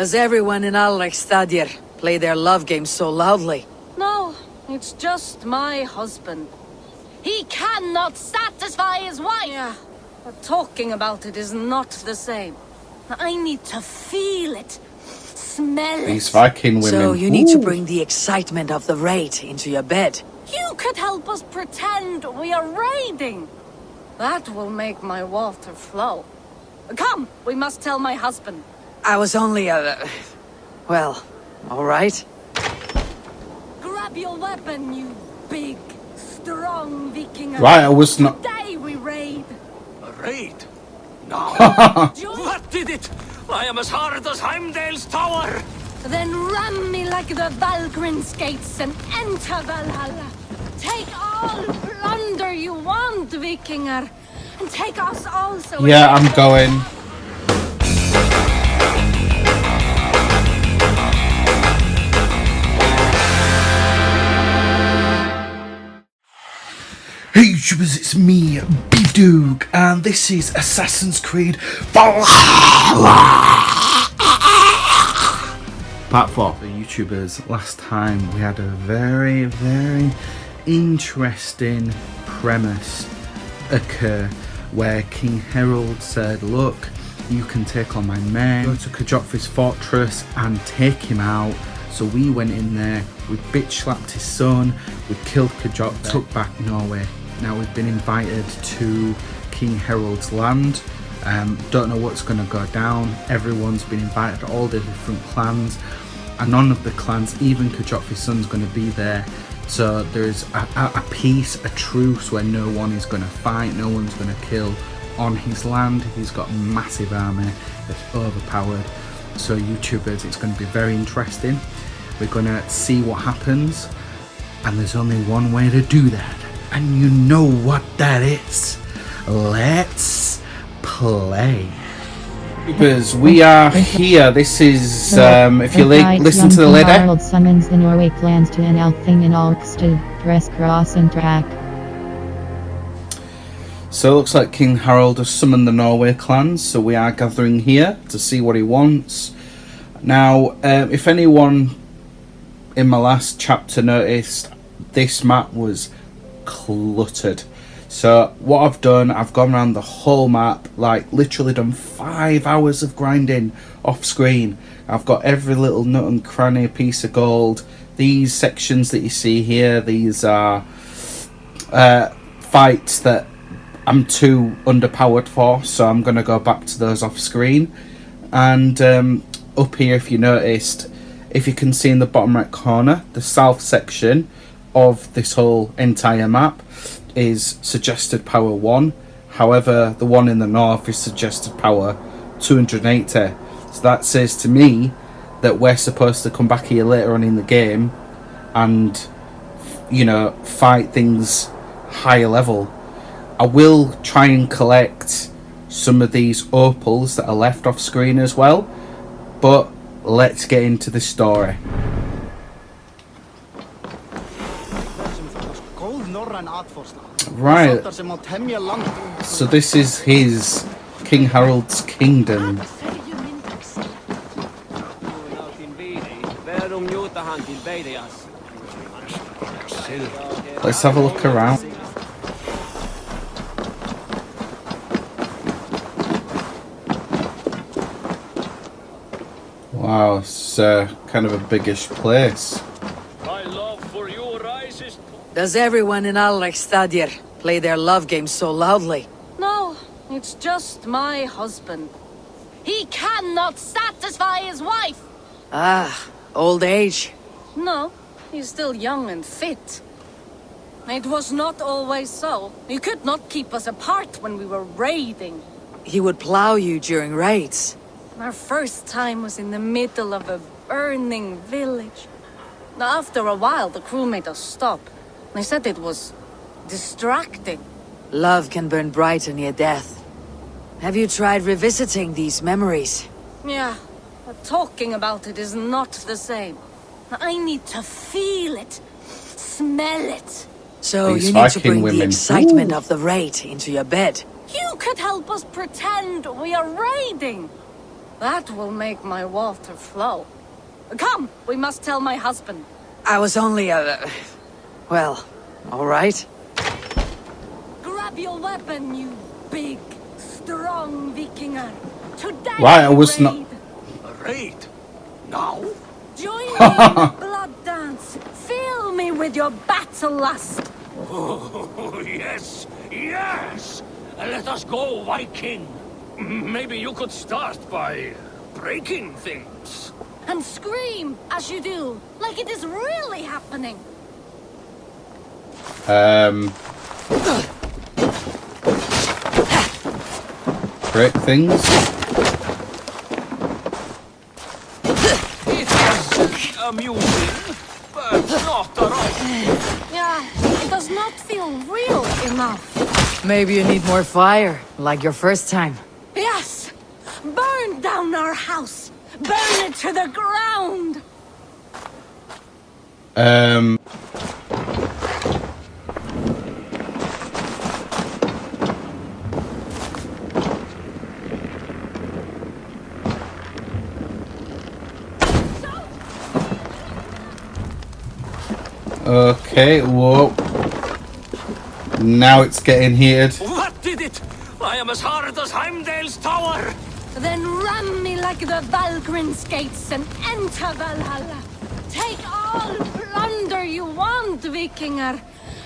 Does everyone in Alrekstad here play their love game so loudly? No, it's just my husband. He cannot satisfy his wife! Yeah, but talking about it is not the same. I need to feel it, smell it. These Viking women. So you need to bring the excitement of the raid into your bed. You could help us pretend we are raiding. That will make my water flow. Come, we must tell my husband. I was only well, all right. Grab your weapon, you big, strong Viking. Right, I was not. Today we raid. A raid? No. What did it? I am as hard as Heimdall's tower. Then ram me like the Valgrin's gates and enter Valhalla. Take all plunder you want, Vikinger. And take us also. Yeah, I'm going. Hey YouTubers, it's me, BeevDawg, and this is Assassin's Creed Valhalla! Part 4. So YouTubers, last time we had a very interesting premise occur where King Harald said, look, you can take on my men, go to Kjotve's fortress and take him out. So we went in there, we bitch slapped his son, we killed Kjotve, took back Norway. Now we've been invited to King Harald's land. Don't know what's going to go down. Everyone's been invited, all the different clans, and none of the clans, even Kjotve's son's going to be there. So there's a peace, a truce where no one is going to fight, no one's going to kill on his land. He's got a massive army that's overpowered. So YouTubers, it's going to be very interesting. We're going to see what happens, and there's only one way to do that. And you know what that is. Let's play. Because we are here. This is, if you listen to the King letter. Harald summons the Norway clans to an Althing in Alrekstad. Press cross and track. So it looks like King Harald has summoned the Norway clans. So we are gathering here to see what he wants. Now, if anyone in my last chapter noticed, this map was cluttered. So what I've done, I've gone around the whole map, like literally done 5 hours of grinding off screen. I've got every little nut and cranny piece of gold. These sections that you see here, these are fights that I'm too underpowered for, so I'm going to go back to those off screen. And up here, if you noticed, if you can see in the bottom right corner, the south section of this whole entire map is suggested power 1. However, the one in the north is suggested power 280. So that says to me that we're supposed to come back here later on in the game and, you know, fight things higher level. I will try and collect some of these opals that are left off screen as well, but let's get into the story. Right, so this is his King Harald's kingdom. Let's have a look around. Wow, it's kind of a biggish place. Does everyone in Alrekstad here play their love game so loudly? No, it's just my husband. He cannot satisfy his wife! Ah, old age. No, he's still young and fit. It was not always so. He could not keep us apart when we were raiding. He would plow you during raids. Our first time was in the middle of a burning village. After a while, the crew made us stop. They said it was distracting. Love can burn brighter near death. Have you tried revisiting these memories? Yeah, but talking about it is not the same. I need to feel it, smell it. So These you need to Viking bring women. the excitement of the raid into your bed. You could help us pretend we are raiding. That will make my water flow. Come, we must tell my husband. I was only well, all right. Grab your weapon, you big, strong Vikinger. Today Right, I was not. A raid? Now? Join me in the blood dance. Fill me with your battle lust. Oh, yes, yes! Let us go, Viking. Maybe you could start by breaking things. And scream as you do, like it is really happening. Break things. It is amusing, but not right. Yeah, it does not feel real enough. Maybe you need more fire, like your first time. Yes! Burn down our house! Burn it to the ground! Okay, whoa. Now it's getting heated. What did it? I am as hard as Heimdall's tower. Then ram me like the Valgrin's gates and enter Valhalla. Take all plunder you want, Vikinger.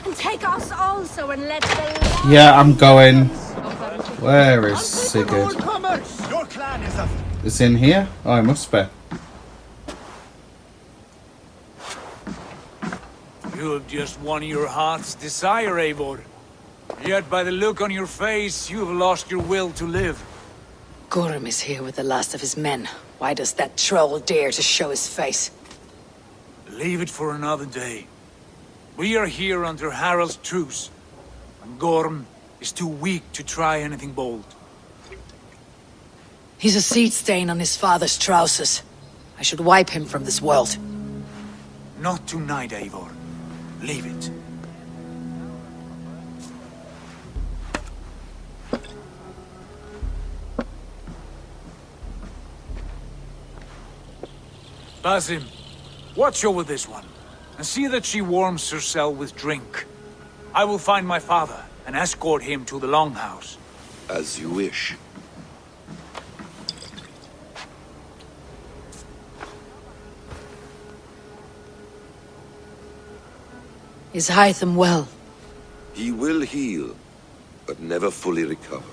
And take us also and let the... Yeah, I'm going. Where is Sigurd? Your clan is a... Is in here? Oh, it must be. You have just won your heart's desire, Eivor. Yet by the look on your face, you have lost your will to live. Gorm is here with the last of his men. Why does that troll dare to show his face? Leave it for another day. We are here under Harald's truce, and Gorm is too weak to try anything bold. He's a seed stain on his father's trousers. I should wipe him from this world. Not tonight, Eivor. Leave it. Basim, watch over this one, and see that she warms herself with drink. I will find my father and escort him to the Longhouse. As you wish. Is Hytham well? He will heal, but never fully recover.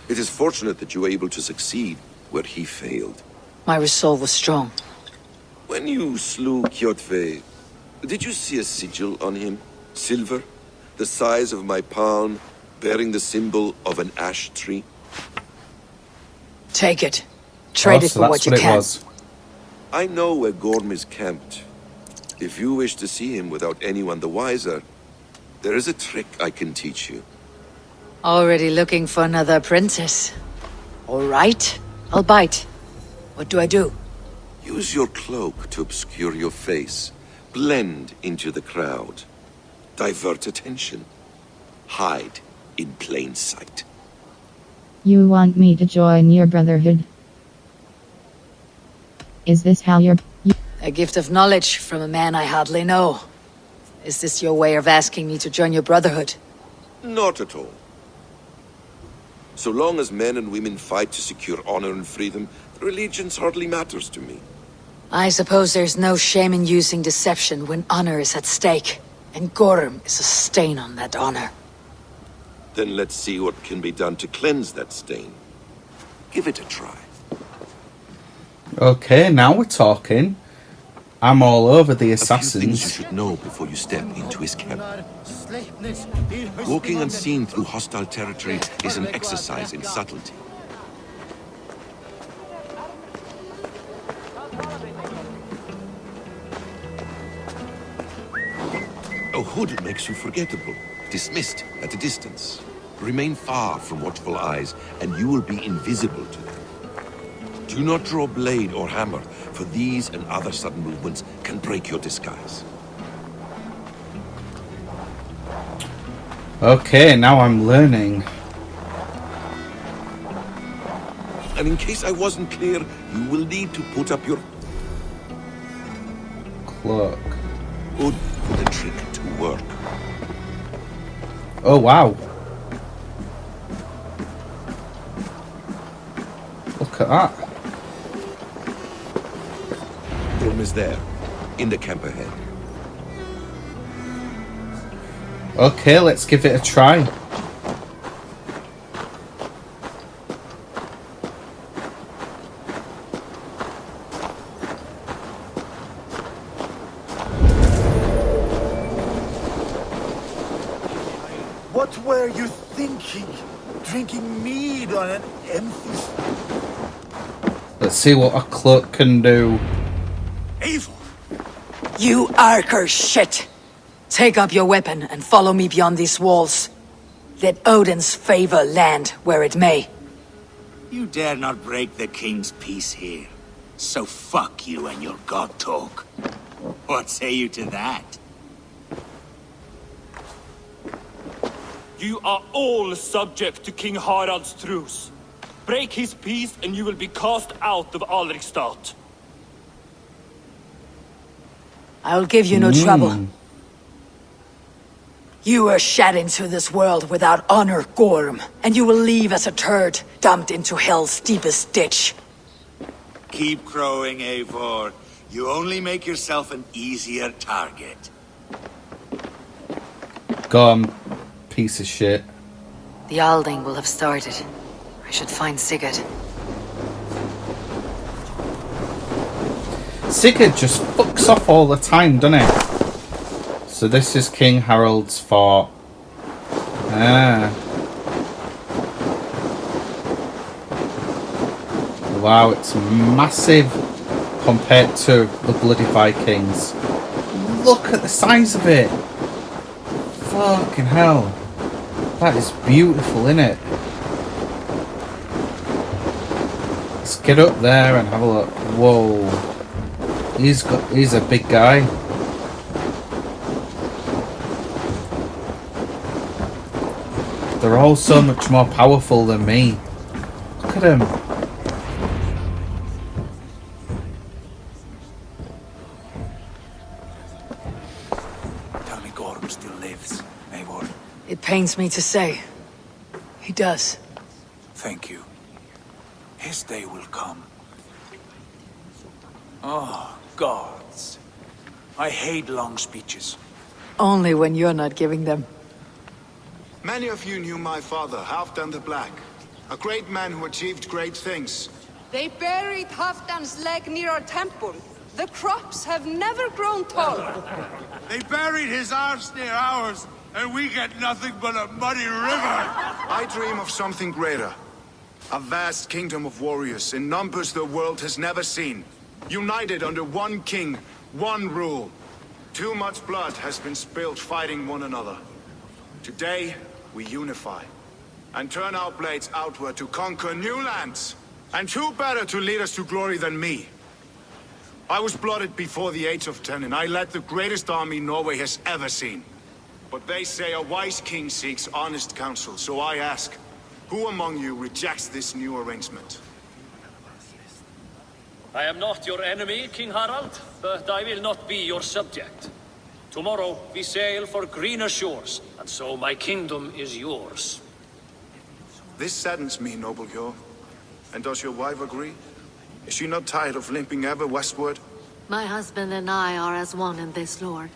It is fortunate that you were able to succeed where he failed. My resolve was strong. When you slew Kjotve, did you see a sigil on him? Silver, the size of my palm, bearing the symbol of an ash tree? Take it. Trade it so for that's what you it can. was. I know where Gorm is camped. If you wish to see him without anyone the wiser, there is a trick I can teach you. Already looking for another apprentice. All right, I'll bite. What do I do? Use your cloak to obscure your face. Blend into the crowd. Divert attention. Hide in plain sight. You want me to join your brotherhood? Is this how you're... A gift of knowledge from a man I hardly know. Is this your way of asking me to join your brotherhood? Not at all. So long as men and women fight to secure honor and freedom, religions hardly matters to me. I suppose there's no shame in using deception when honor is at stake. And Gorm is a stain on that honor. Then let's see what can be done to cleanse that stain. Give it a try. Okay, now we're talking. I'm all over the A few things you assassins. should know before you step into his camp. Walking unseen through hostile territory is an exercise in subtlety. A hood makes you forgettable, dismissed at a distance. Remain far from watchful eyes, and you will be invisible to them. Do not draw blade or hammer, for these and other sudden movements can break your disguise. Okay, now I'm learning. and in case I wasn't clear, you will need to put up your cloak. hood for the trick to work. Oh wow. Look at that. Gorm is there, in the camp ahead. Okay, let's give it a try. What were you thinking? Drinking mead on an empty... Let's see what a cloak can do. Eivor! You Arker shit! Take up your weapon and follow me beyond these walls. Let Odin's favor land where it may. You dare not break the king's peace here. So fuck you and your god talk. What say you to that? You are all subject to King Harald's truce. Break his peace and you will be cast out of Alrekstad. I'll give you no trouble. You were shed into this world without honor, Gorm, and you will leave as a turd, dumped into hell's deepest ditch. Keep crowing, Eivor. You only make yourself an easier target. Gorm, piece of shit. The Althing will have started. I should find Sigurd. Sigurd just fucks off all the time, doesn't he? So this is King Harald's fort. Ah. Wow, it's massive compared to the bloody Vikings. Look at the size of it. Fucking hell. That is beautiful, isn't it? Let's get up there and have a look. Whoa. He's a big guy. They're all so much more powerful than me. Look at them. Tell me Gorm still lives, Eivor. It pains me to say. He does. Thank you. His day will come. Oh, gods. I hate long speeches. Only when you're not giving them. Many of you knew my father, Halfdan the Black. A great man who achieved great things. They buried Halfdan's leg near our temple. The crops have never grown tall. They buried his arse near ours, and we get nothing but a muddy river. I dream of something greater. A vast kingdom of warriors in numbers the world has never seen. United under one king, one rule. Too much blood has been spilled fighting one another. Today, we unify and turn our blades outward to conquer new lands. And who better to lead us to glory than me? I was blooded before the age of 10, and I led the greatest army Norway has ever seen. But they say a wise king seeks honest counsel, so I ask, who among you rejects this new arrangement? I am not your enemy, King Harald, but I will not be your subject. Tomorrow we sail for greener shores, and so my kingdom is yours. This saddens me, noble Kjotve. And does your wife agree? Is she not tired of limping ever westward? My husband and I are as one in this, Lord.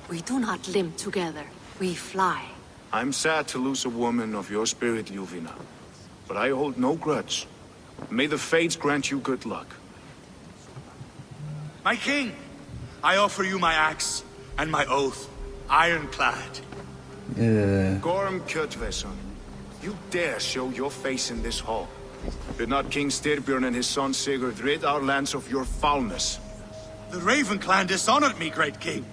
We do not limp together, we fly. I'm sad to lose a woman of your spirit, Yuvina. But I hold no grudge. May the fates grant you good luck. My king, I offer you my axe and my oath, ironclad. Gorm Kjotve, son. You dare show your face in this hall. Did not King Strybjorn and his son Sigurd rid our lands of your foulness? The Raven clan dishonored me, great king.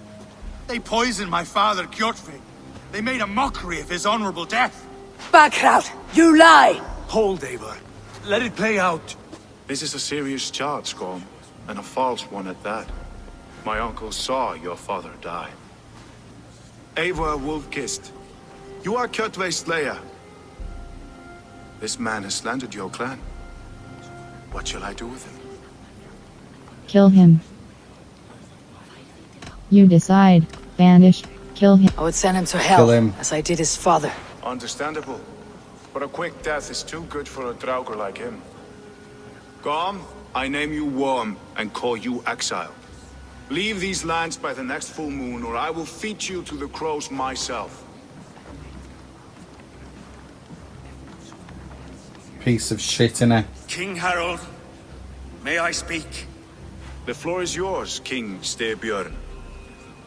They poisoned my father, Kjotve. They made a mockery of his honorable death. Backrout! You lie! Hold, Eivor. Let it play out. This is a serious charge, Gorm, and a false one at that. My uncle saw your father die. Eivor Wolf-Kissed, you are Kjotve's slayer. This man has slandered your clan. What shall I do with him? Kill him. You decide. Banished. Kill him. I would send him to hell, Kill him. as I did his father. Understandable. But a quick death is too good for a Draugr like him. Gorm, I name you Worm and call you exile. Leave these lands by the next full moon, or I will feed you to the crows myself. Piece of shit, innit? King Harald, may I speak? The floor is yours, King Strybjorn.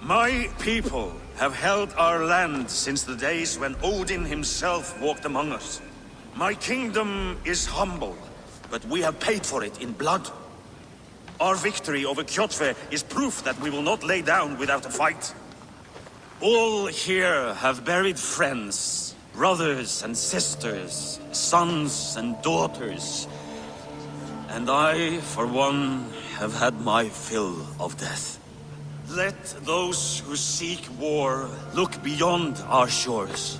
My people have held our land since the days when Odin himself walked among us. My kingdom is humble, but we have paid for it in blood. Our victory over Kjotve is proof that we will not lay down without a fight. All here have buried friends, brothers and sisters, sons and daughters. And I, for one, have had my fill of death. Let those who seek war look beyond our shores.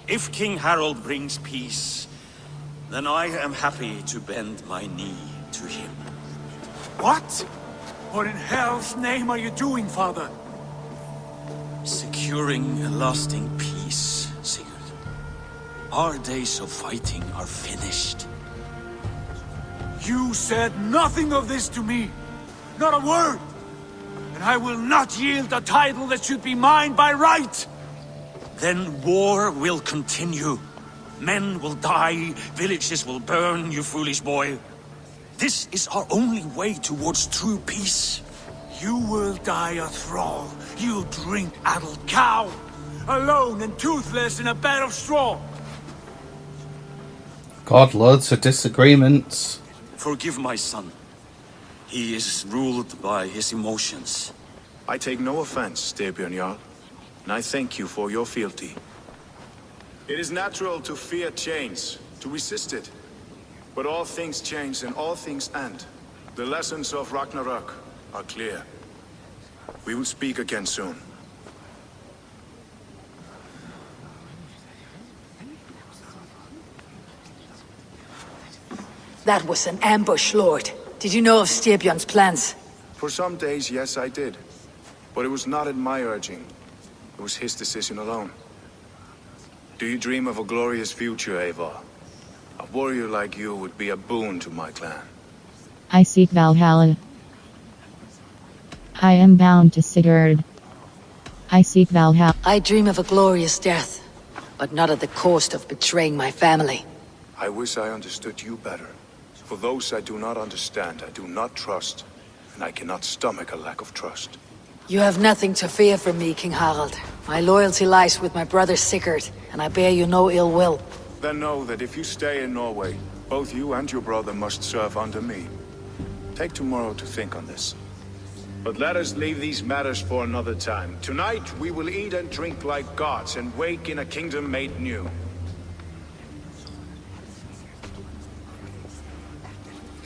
If King Harald brings peace, then I am happy to bend my knee to him. What? What in hell's name are you doing, father? Securing a lasting peace, Sigurd. Our days of fighting are finished. You said nothing of this to me. Not a word. And I will not yield a title that should be mine by right. Then war will continue. Men will die, villages will burn, you foolish boy. This is our only way towards true peace. You will die a thrall. You'll drink addled cow. Alone and toothless in a bed of straw. God, loads of disagreements. Forgive my son. He is ruled by his emotions. I take no offense, Strybjorn Jarl, and I thank you for your fealty. It is natural to fear change, to resist it. But all things change and all things end. The lessons of Ragnarok are clear. We will speak again soon. That was an ambush, Lord. Did you know of Styrbjorn's plans? For some days, yes, I did. But it was not at my urging. It was his decision alone. Do you dream of a glorious future, Eivor? A warrior like you would be a boon to my clan. I seek Valhalla. I am bound to Sigurd. I seek Valhalla. I dream of a glorious death, but not at the cost of betraying my family. I wish I understood you better. For those I do not understand, I do not trust, and I cannot stomach a lack of trust. You have nothing to fear from me, King Harald. My loyalty lies with my brother Sigurd, and I bear you no ill will. Then know that if you stay in Norway, both you and your brother must serve under me. Take tomorrow to think on this. But let us leave these matters for another time. Tonight, we will eat and drink like gods and wake in a kingdom made new.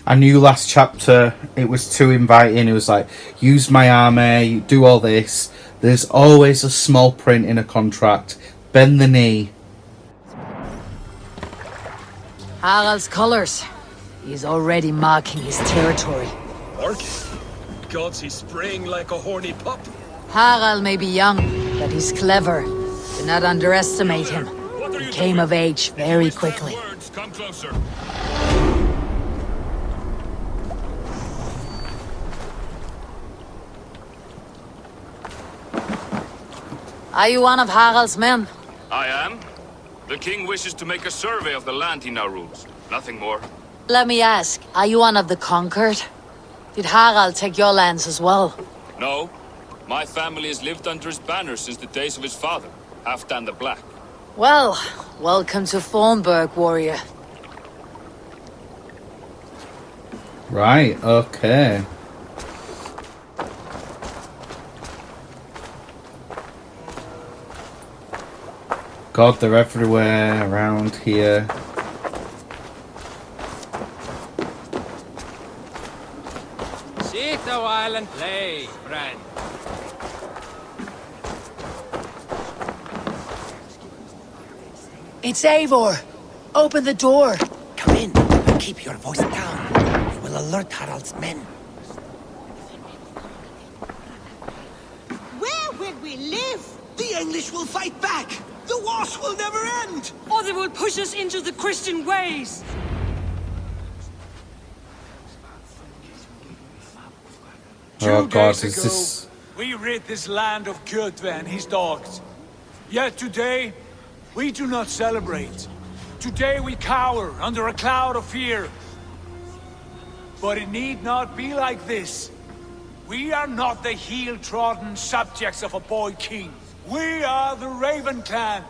I knew last chapter it was too inviting. It was like, use my army, do all this. There's always a small print in a contract. Bend the knee. Harald's colors. He's already marking his territory. Marking? Gods, he's spraying like a horny pup. Harald may be young, but he's clever. Do not underestimate him. He came of age very quickly. Words, come closer. Are you one of Harald's men? I am. The king wishes to make a survey of the land he now rules. Nothing more. Let me ask, are you one of the conquered? Did Harald take your lands as well? No. My family has lived under his banner since the days of his father, Halfdan the Black. Well, welcome to Thornburg, warrior. Right, okay. God, they're everywhere around here. Sit a while and play, friend. It's Eivor. Open the door. Come in, but keep your voice down. alert Harald's men. Where will we live? The English will fight back! The wars will never end! Or they will push us into the Christian ways! Oh 2 God, days is ago, this... we rid this land of Kjotve and his dogs. Yet today, we do not celebrate. Today we cower under a cloud of fear. But it need not be like this. We are not the heel-trodden subjects of a boy king. We are the Raven clan.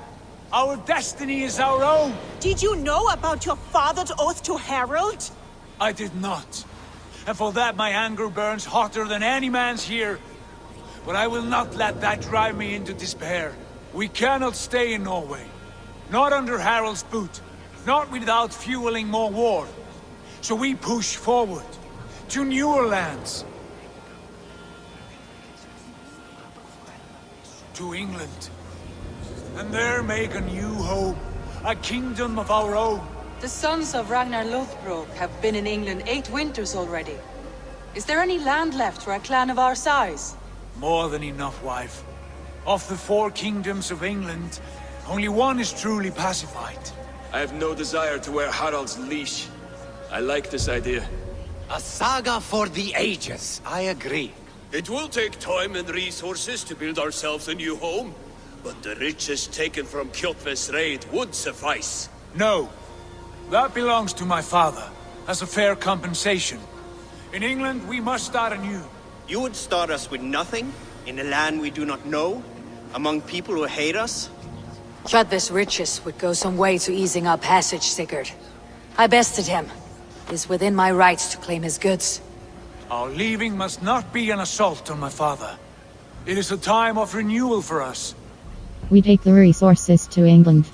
Our destiny is our own. Did you know about your father's oath to Herald? I did not. And for that my anger burns hotter than any man's here. But I will not let that drive me into despair. We cannot stay in Norway. Not under Harald's boot. Not without fueling more war. So we push forward. To newer lands. To England. And there make a new home. A kingdom of our own. The sons of Ragnar Lothbrok have been in England 8 winters already. Is there any land left for a clan of our size? More than enough, wife. Of the 4 kingdoms of England, only one is truly pacified. I have no desire to wear Harald's leash. I like this idea. A saga for the ages, I agree. It will take time and resources to build ourselves a new home, but the riches taken from Kjotve's raid would suffice. No. That belongs to my father, as a fair compensation. In England, we must start anew. You would start us with nothing, in a land we do not know, among people who hate us? Kjotve's riches would go some way to easing our passage, Sigurd. I bested him. It is within my rights to claim his goods. Our leaving must not be an assault on my father. It is a time of renewal for us. We take the resources to England.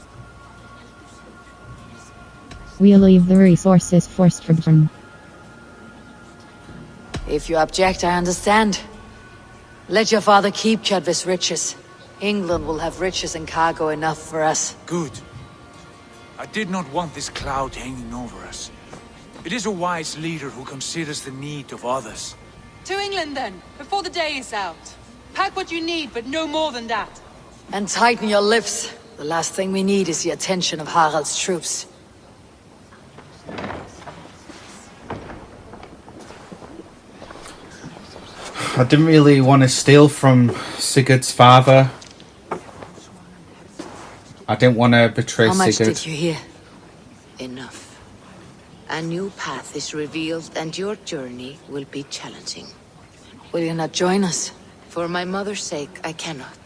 We leave the resources for Strybjorn. If you object, I understand. Let your father keep Kjotve's riches. England will have riches and cargo enough for us. Good. I did not want this cloud hanging over us. It is a wise leader who considers the need of others. To England then, before the day is out. Pack what you need, but no more than that. And tighten your lips. The last thing we need is the attention of Harald's troops. I didn't really want to steal from Sigurd's father. I didn't want to betray Sigurd. How much did you hear? Enough. A new path is revealed and your journey will be challenging. Will you not join us? For my mother's sake, I cannot.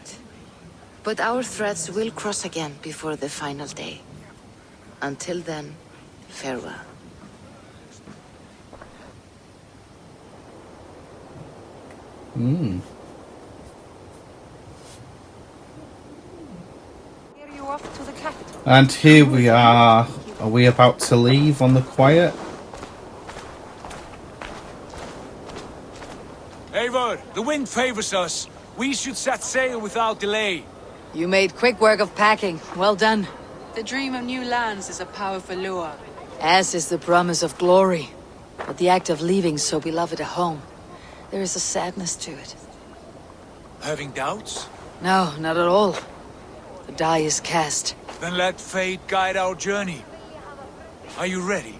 But our threads will cross again before the final day. Until then, farewell. And here we are. Are we about to leave on the quiet? Eivor, the wind favors us. We should set sail without delay. You made quick work of packing. Well done. The dream of new lands is a powerful lure. As is the promise of glory. But the act of leaving so beloved a home, there is a sadness to it. Having doubts? No, not at all. The die is cast. Then let fate guide our journey. Are you ready?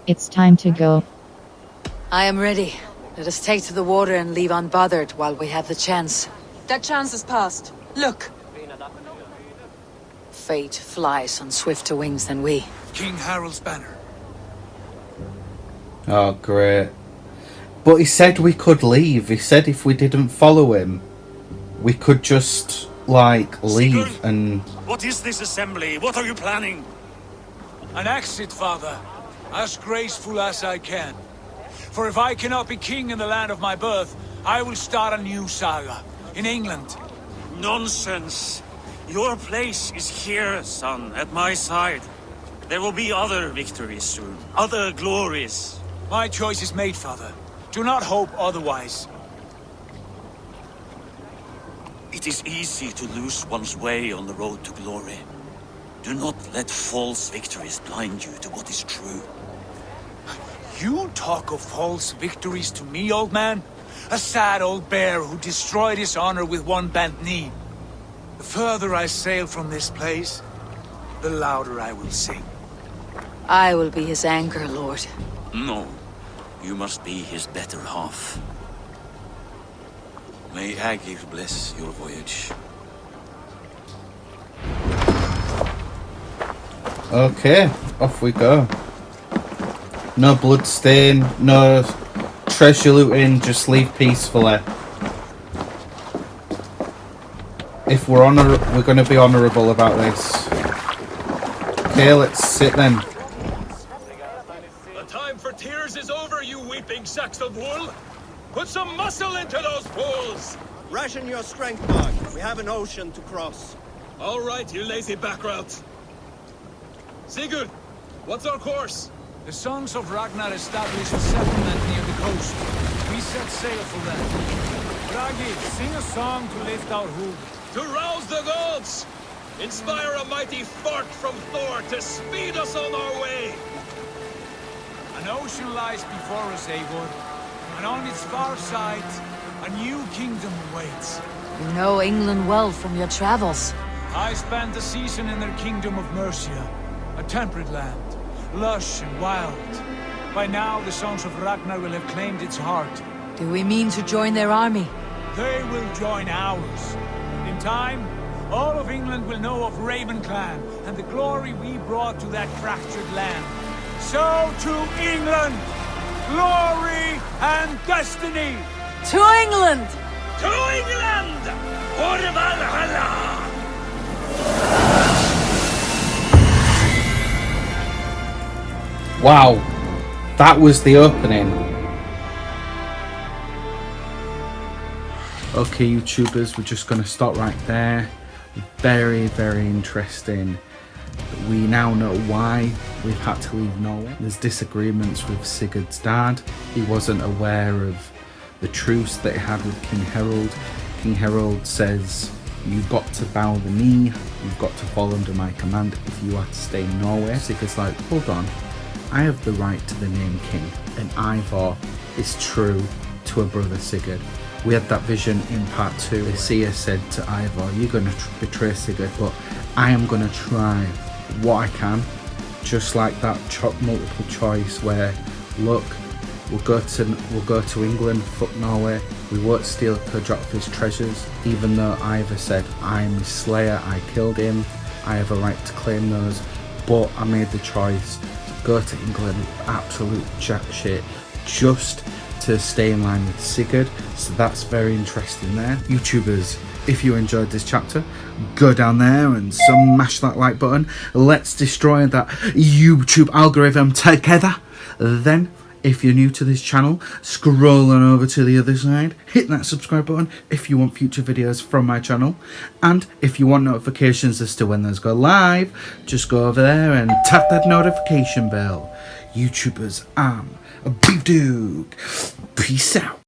It's time to go. I am ready. Let us take to the water and leave unbothered while we have the chance. That chance is past. Look! Fate flies on swifter wings than we. King Harald's banner. Oh, great. But he said we could leave. He said if we didn't follow him, we could just, like, leave. Sigurd, and... What is this assembly? What are you planning? An exit, father. As graceful as I can. For if I cannot be king in the land of my birth, I will start a new saga. In England. Nonsense. Your place is here, son, at my side. There will be other victories soon. Other glories. My choice is made, father. Do not hope otherwise. It is easy to lose one's way on the road to glory. Do not let false victories blind you to what is true. You talk of false victories to me, old man? A sad old bear who destroyed his honor with one bent knee. The further I sail from this place, the louder I will sing. I will be his anchor, Lord. No, you must be his better half. May Aegir bless your voyage. Okay, off we go. No bloodstain, no treasure looting, just leave peacefully. If we're going to be honourable about this. Okay, let's sit then. The time for tears is over, you weeping sacks of wool! Put some muscle into those pools! Ration your strength, Dawg. We have an ocean to cross. All right, you lazy backroutes. Sigurd, what's our course? The Sons of Ragnar established a settlement near the coast. We set sail for them. Bragi, sing a song to lift our hood. To rouse the gods! Inspire a mighty fart from Thor to speed us on our way! An ocean lies before us, Eivor, and on its far side, a new kingdom awaits. You know England well from your travels. I spent a season in their kingdom of Mercia, a temperate land, lush and wild. By now, the Sons of Ragnar will have claimed its heart. Do we mean to join their army? They will join ours. In time, all of England will know of Raven Clan and the glory we brought to that fractured land. So to England, glory and destiny! To England! To England! For Valhalla! Wow, that was the opening. Okay, YouTubers, we're just going to stop right there. Very, very interesting. We now know why we've had to leave Norway. There's disagreements with Sigurd's dad. He wasn't aware of the truce that he had with King Harald. King Harald says, you've got to bow the knee, you've got to fall under my command if you are to stay in Norway. Sigurd's like, hold on, I have the right to the name King, and Eivor is true to a brother Sigurd. We had that vision in part 2. The seer said to Eivor, you're going to betray Sigurd, but I am going to try what I can. Just like that multiple choice where, look, we'll go to England, fuck Norway. We won't steal Kjotve's treasures, even though Eivor said, I'm his slayer, I killed him, I have a right to claim those. But I made the choice to go to England with absolute jack shit, just to stay in line with Sigurd. So that's very interesting there. YouTubers, if you enjoyed this chapter, go down there and smash that like button. Let's destroy that YouTube algorithm together. Then, if you're new to this channel, scroll on over to the other side, hit that subscribe button if you want future videos from my channel. And if you want notifications as to when those go live, just go over there and tap that notification bell. YouTubers, I'm BeevDawg. Peace out.